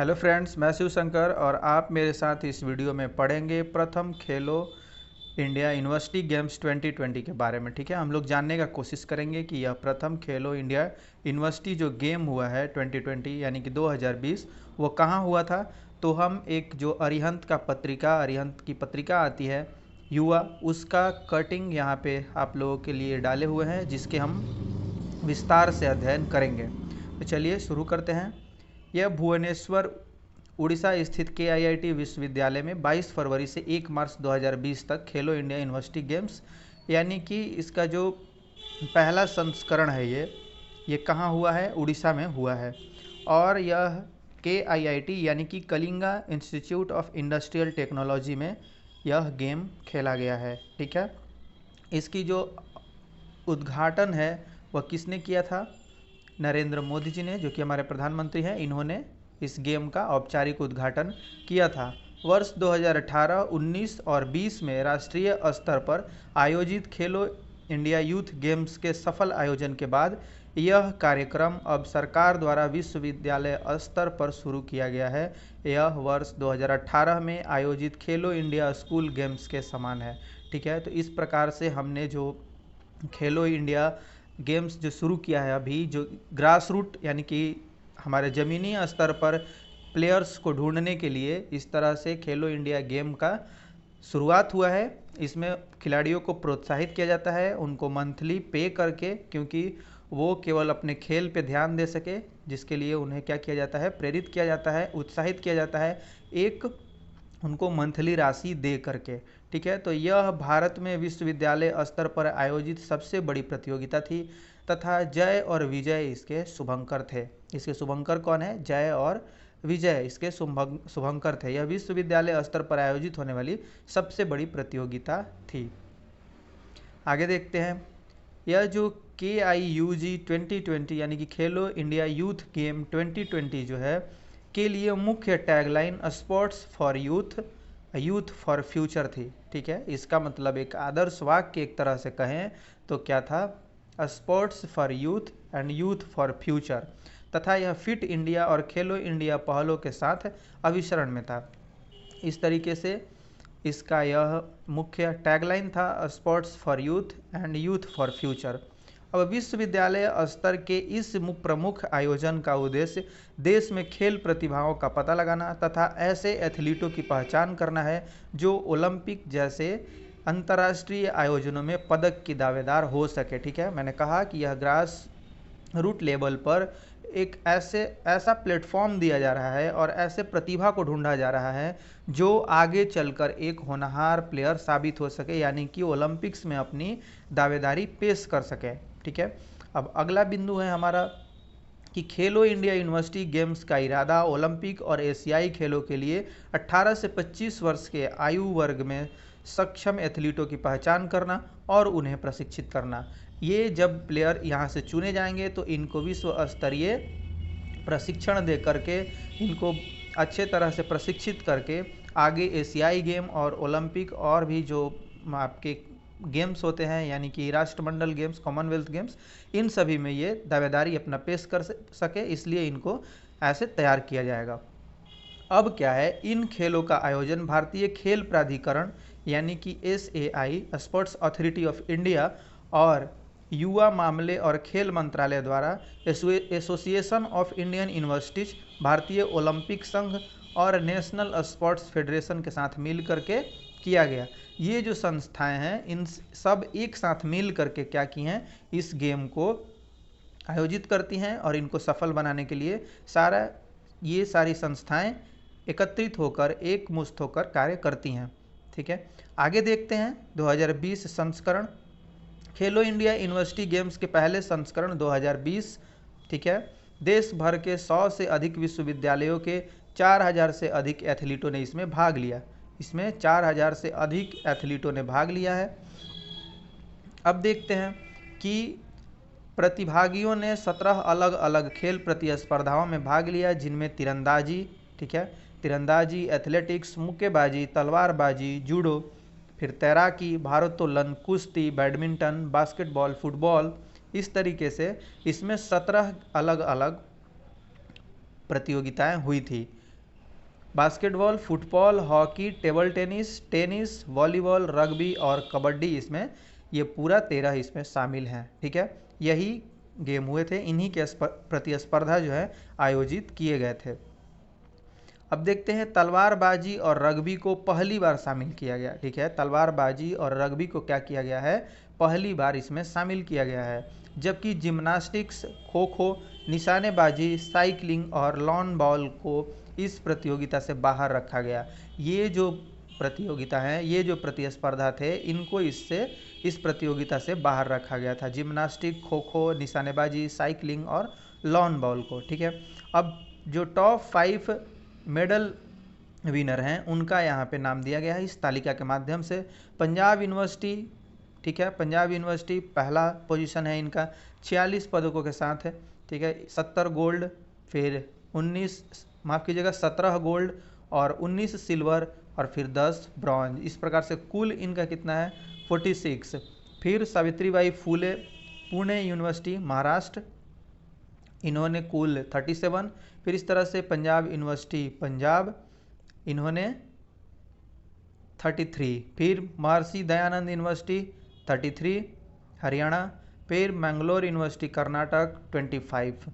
Hello friends, मैं शिव शंकर और आप मेरे साथ इस वीडियो में पढ़ेंगे प्रथम खेलो इंडिया यूनिवर्सिटी गेम्स 2020 के बारे में। ठीक है, हम लोग जानने का कोशिश करेंगे कि यह प्रथम खेलो इंडिया यूनिवर्सिटी जो गेम हुआ है 2020 यानी कि 2020 वो कहाँ हुआ था। तो हम एक जो अरिहंत की पत्रिका आती है युवा, उसका कटिंग यहाँ पे आप लोगों के लिए डाले हुए हैं जिसके हम विस्तार से अध्ययन करेंगे। तो चलिए शुरू करते हैं। यह भुवनेश्वर उड़ीसा स्थित KIIT विश्वविद्यालय में 22 फरवरी से 1 मार्च 2020 तक खेलो इंडिया यूनिवर्सिटी गेम्स यानी कि इसका जो पहला संस्करण है ये कहाँ हुआ है, उड़ीसा में हुआ है। और यह KIIT यानी कि Kalinga institute of Industrial technology में यह गेम खेला गया है। ठीक है, इसकी जो उद्घाटन है वह किसने किया था? नरेंद्र मोदी जी ने, जो कि हमारे प्रधानमंत्री हैं। इन्होंने इस गेम का औपचारिक उद्घाटन किया था। वर्ष 2018, 19 और 20 में राष्ट्रीय स्तर पर आयोजित खेलो इंडिया यूथ गेम्स के सफल आयोजन के बाद यह कार्यक्रम अब सरकार द्वारा विश्वविद्यालय स्तर पर शुरू किया गया है। यह वर्ष 2018 में आयोजित खेलो इंडिया स्कूल गेम्स के समान है। ठीक है, तो इस प्रकार से हमने जो खेलो इंडिया गेम्स जो शुरू किया है अभी, जो ग्रास रूट यानी कि हमारे ज़मीनी स्तर पर प्लेयर्स को ढूंढने के लिए इस तरह से खेलो इंडिया गेम का शुरुआत हुआ है। इसमें खिलाड़ियों को प्रोत्साहित किया जाता है, उनको मंथली पे करके, क्योंकि वो केवल अपने खेल पे ध्यान दे सके, जिसके लिए उन्हें क्या किया जाता है, प्रेरित किया जाता है, उत्साहित किया जाता है, एक उनको मंथली राशि दे करके। ठीक है, तो यह भारत में विश्वविद्यालय स्तर पर आयोजित सबसे बड़ी प्रतियोगिता थी तथा जय और विजय इसके शुभंकर थे। इसके शुभंकर कौन है? जय और विजय इसके शुभंकर थे। यह विश्वविद्यालय स्तर पर आयोजित होने वाली सबसे बड़ी प्रतियोगिता थी। आगे देखते हैं। यह जो KIUG 2020 यानी कि खेलो इंडिया यूथ गेम 2020 जो है के लिए मुख्य tagline sports for youth, youth for future थी। ठीक है, इसका मतलब एक आदर्श वाक्य एक तरह से कहें तो क्या था? Sports for youth and youth for future. तथा यह फिट इंडिया और खेलो इंडिया पहलों के साथ अभिसरण में था। इस तरीके से इसका यह मुख्य टैगलाइन था, sports for youth and youth for future. अब विश्वविद्यालय स्तर के इस प्रमुख आयोजन का उद्देश्य देश में खेल प्रतिभाओं का पता लगाना तथा ऐसे एथलीटों की पहचान करना है जो ओलंपिक जैसे अंतर्राष्ट्रीय आयोजनों में पदक की दावेदार हो सके। ठीक है, मैंने कहा कि यह ग्रास रूट लेवल पर एक ऐसा प्लेटफॉर्म दिया जा रहा है और ऐसे प्रतिभा को ढूंढा जा रहा है जो आगे चलकर एक होनहार प्लेयर साबित हो सके, यानी कि ओलंपिक्स में अपनी दावेदारी पेश कर सके। ठीक है, अब अगला बिंदु है हमारा कि खेलो इंडिया यूनिवर्सिटी गेम्स का इरादा ओलंपिक और एशियाई खेलों के लिए 18 से 25 वर्ष के आयु वर्ग में सक्षम एथलीटों की पहचान करना और उन्हें प्रशिक्षित करना। ये जब प्लेयर यहाँ से चुने जाएंगे तो इनको विश्व स्तरीय प्रशिक्षण दे करके, इनको अच्छे तरह से प्रशिक्षित करके आगे एशियाई गेम और ओलंपिक और भी जो आपके गेम्स होते हैं यानी कि राष्ट्रमंडल गेम्स, कॉमनवेल्थ गेम्स, इन सभी में ये दावेदारी अपना पेश कर सके, इसलिए इनको ऐसे तैयार किया जाएगा। अब क्या है, इन खेलों का आयोजन भारतीय खेल प्राधिकरण यानी कि SAI, sports authority of India, और युवा मामले और खेल मंत्रालय द्वारा एसोसिएशन ऑफ इंडियन यूनिवर्सिटीज, भारतीय ओलंपिक संघ और नेशनल स्पोर्ट्स फेडरेशन के साथ मिल करके किया गया। ये जो संस्थाएं हैं इन सब एक साथ मिल करके क्या की हैं, इस गेम को आयोजित करती हैं और इनको सफल बनाने के लिए ये सारी संस्थाएं एकत्रित होकर, एक मुश्त होकर कार्य करती हैं। ठीक है, आगे देखते हैं 2020 संस्करण। खेलो इंडिया यूनिवर्सिटी गेम्स के पहले संस्करण 2020। ठीक है, देश भर के 100 से अधिक विश्वविद्यालयों के 4000 से अधिक एथलीटों ने इसमें भाग लिया। इसमें 4000 से अधिक एथलीटों ने भाग लिया है। अब देखते हैं कि प्रतिभागियों ने 17 अलग अलग खेल प्रतिस्पर्धाओं में भाग लिया, जिनमें तीरंदाजी, ठीक है, तीरंदाजी, एथलेटिक्स, मुक्केबाजी, तलवारबाजी, जूडो, फिर तैराकी, भारोत्तोलन, कुश्ती, बैडमिंटन, बास्केटबॉल, फुटबॉल, इस तरीके से इसमें 17 अलग अलग प्रतियोगिताएं हुई थी। Basketball, football, hockey, table tennis, tennis, volleyball, rugby और कबड्डी, इसमें ये पूरा 13 इसमें शामिल हैं। ठीक है, यही गेम हुए थे, इन्हीं के प्रतिस्पर्धा जो है आयोजित किए गए थे। अब देखते हैं तलवारबाजी और रग्बी को पहली बार शामिल किया गया। ठीक है, तलवारबाजी और रग्बी को क्या किया गया है, पहली बार इसमें शामिल किया गया है। जबकि जिम्नास्टिक्स, खो खो, निशानेबाजी, साइकिलिंग और लॉन बॉल को इस प्रतियोगिता से बाहर रखा गया। ये जो प्रतियोगिता है, ये जो प्रतिस्पर्धा थे, इनको इस प्रतियोगिता से बाहर रखा गया था। जिम्नास्टिक, खो खो, निशानेबाजी, साइकिलिंग और लॉन बॉल को। ठीक है, अब जो टॉप 5 मेडल विनर हैं उनका यहाँ पे नाम दिया गया है इस तालिका के माध्यम से। पंजाब यूनिवर्सिटी, ठीक है, पंजाब यूनिवर्सिटी पहला पोजीशन है इनका 46 पदकों के साथ है। ठीक है, 70 गोल्ड, फिर 17 गोल्ड और 19 सिल्वर और फिर 10 ब्रॉन्ज। इस प्रकार से कुल इनका कितना है 46। फिर सावित्रीबाई फूले पुणे यूनिवर्सिटी महाराष्ट्र, इन्होंने कुल 37। फिर इस तरह से पंजाब यूनिवर्सिटी पंजाब, इन्होंने 33। फिर महर्षि दयानंद यूनिवर्सिटी 33 हरियाणा। फिर मैंगलोर यूनिवर्सिटी कर्नाटक 25।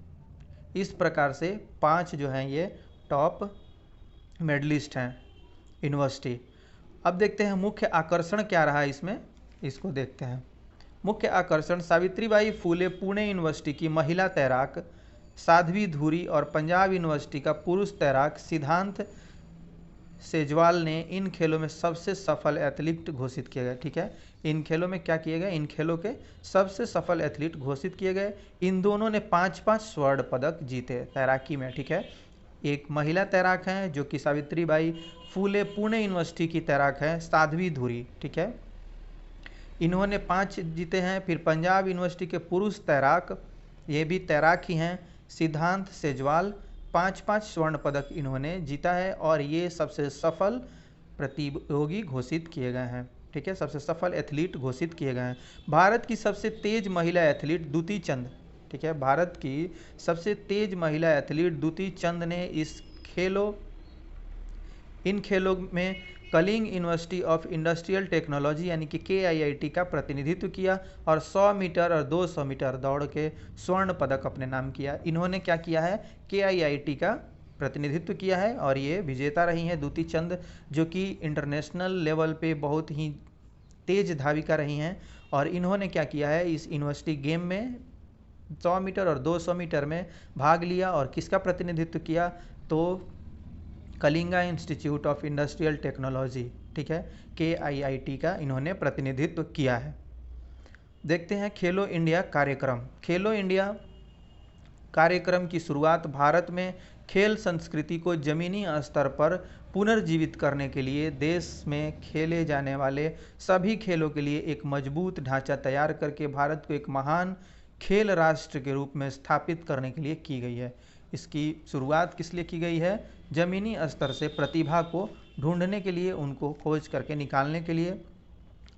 इस प्रकार से 5 जो हैं ये टॉप मेडलिस्ट हैं यूनिवर्सिटी। अब देखते हैं मुख्य आकर्षण क्या रहा इसमें, इसको देखते हैं। मुख्य आकर्षण सावित्रीबाई फूले पुणे यूनिवर्सिटी की महिला तैराक साध्वी धुरी और पंजाब यूनिवर्सिटी का पुरुष तैराक सिद्धांत सेजवाल ने इन खेलों में सबसे सफल एथलीट घोषित किए गए। ठीक है, इन खेलों में क्या किए गए, इन खेलों के सबसे सफल एथलीट घोषित किए गए। इन दोनों ने 5-5 स्वर्ण पदक जीते तैराकी में। ठीक है, एक महिला तैराक हैं जो कि सावित्रीबाई फूले पुणे यूनिवर्सिटी की तैराक हैं साध्वी धुरी। ठीक है, इन्होंने 5 जीते हैं। फिर पंजाब यूनिवर्सिटी के पुरुष तैराक, ये भी तैराक ही हैं, सिद्धांत सेजवाल, 5-5 स्वर्ण पदक इन्होंने जीता है और ये सबसे सफल प्रतियोगी घोषित किए गए हैं। ठीक है, सबसे सफल एथलीट घोषित किए गए हैं। भारत की सबसे तेज महिला एथलीट दुती चंद, ठीक है, भारत की सबसे तेज महिला एथलीट दुती चंद ने इन खेलों में Kalinga University of Industrial Technology यानी कि KIIT का प्रतिनिधित्व किया और 100 मीटर और 200 मीटर दौड़ के स्वर्ण पदक अपने नाम किया। इन्होंने क्या किया है, KIIT का प्रतिनिधित्व किया है और ये विजेता रही हैं दुती चंद, जो कि इंटरनेशनल लेवल पे बहुत ही तेज धाविका रही हैं। और इन्होंने क्या किया है, इस यूनिवर्सिटी गेम में 100 मीटर और 200 मीटर में भाग लिया और किसका प्रतिनिधित्व किया, तो Kalinga institute of Industrial technology, ठीक है, KIIT का इन्होंने प्रतिनिधित्व किया है। देखते हैं खेलो इंडिया कार्यक्रम। खेलो इंडिया कार्यक्रम की शुरुआत भारत में खेल संस्कृति को जमीनी स्तर पर पुनर्जीवित करने के लिए देश में खेले जाने वाले सभी खेलों के लिए एक मजबूत ढांचा तैयार करके भारत को एक महान खेल राष्ट्र के रूप में स्थापित करने के लिए की गई है। इसकी शुरुआत किस लिए की गई है, ज़मीनी स्तर से प्रतिभा को ढूंढने के लिए, उनको खोज करके निकालने के लिए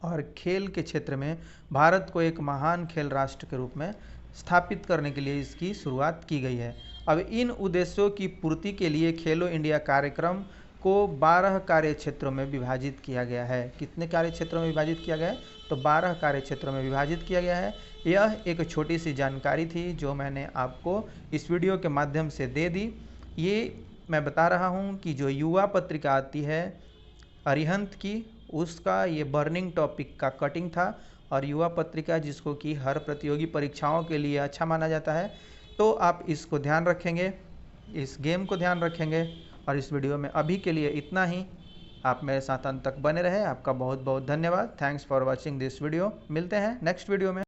और खेल के क्षेत्र में भारत को एक महान खेल राष्ट्र के रूप में स्थापित करने के लिए इसकी शुरुआत की गई है। अब इन उद्देश्यों की पूर्ति के लिए खेलो इंडिया कार्यक्रम को 12 कार्य क्षेत्रों में विभाजित किया गया है। कितने कार्य क्षेत्रों में विभाजित किया गया है, तो 12 कार्य क्षेत्रों में विभाजित किया गया है। यह एक छोटी सी जानकारी थी जो मैंने आपको इस वीडियो के माध्यम से दे दी। ये मैं बता रहा हूँ कि जो युवा पत्रिका आती है अरिहंत की, उसका ये बर्निंग टॉपिक का कटिंग था और युवा पत्रिका जिसको कि हर प्रतियोगी परीक्षाओं के लिए अच्छा माना जाता है, तो आप इसको ध्यान रखेंगे, इस गेम को ध्यान रखेंगे। और इस वीडियो में अभी के लिए इतना ही। आप मेरे साथ अंत तक बने रहे, आपका बहुत बहुत धन्यवाद। Thanks for watching this video. मिलते हैं नेक्स्ट वीडियो में।